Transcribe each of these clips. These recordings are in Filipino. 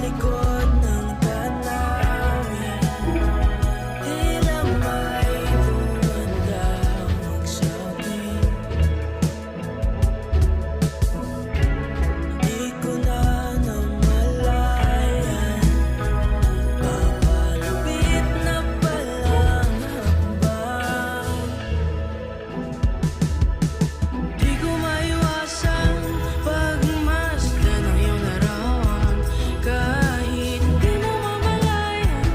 likod ng tanawin, tila may dumadawag sa akin. Di ko na namalayan, papalapit na palang hakbang. Di ko maiwasan pagmasdan ng iyong larawan, kahit di mo mamalayan,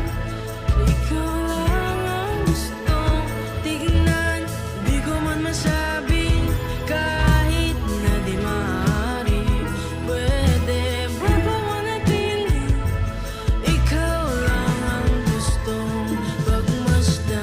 ikaw lang ang gustong tignan. Di ko man masabi kahit na di maaari, pwede ba pamanatili? Ikaw lang ang gustong pagmasdan.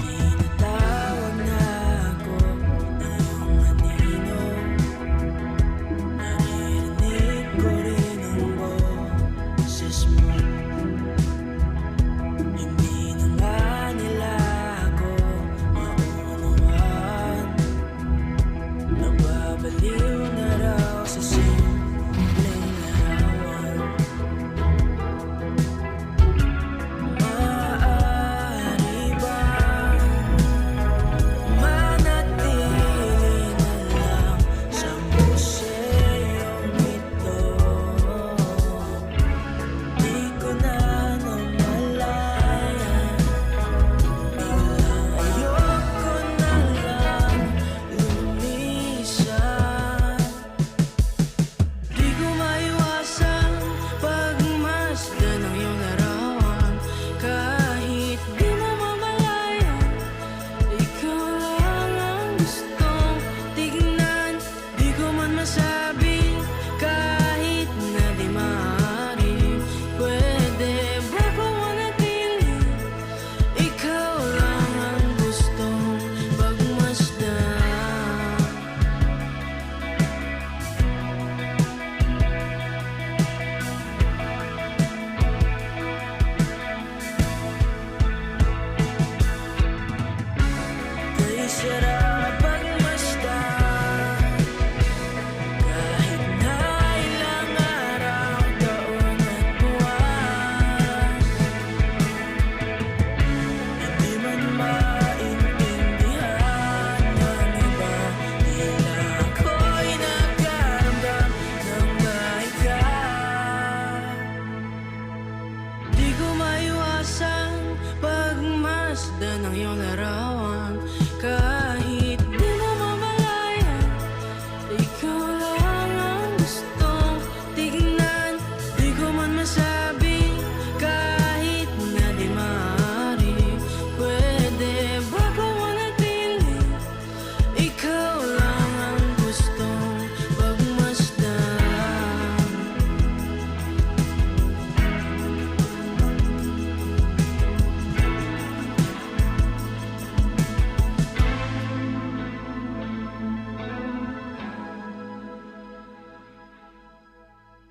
Tinatawag na ako ng iyong anino, naririnig ko rin ang boses mo. Hindi na nga nila ako maunawaan, nababaliw na raw sa simpleng larawan. Maaari bang manatili na lang sa museyong ito? Di ko na namalayan, biglang ayoko na lang lumisan. Di ko maiwasan pagmasdan ng iyong larawan, kahit di mo mamalayan, ikaw lang ang gustong tignan. Di ko man masabi kahit na di maaari, pwede ba pamanatili? Ikaw lang ang gustong pagmasdan. Kay sarap pagmasdan, kahit na ilang araw, taon at buwan. Hindi man maintindihan ng iba, tila ako'y nagkaramdam ng baika. Di ko maiwasan pagmasdan ng iyong larawan,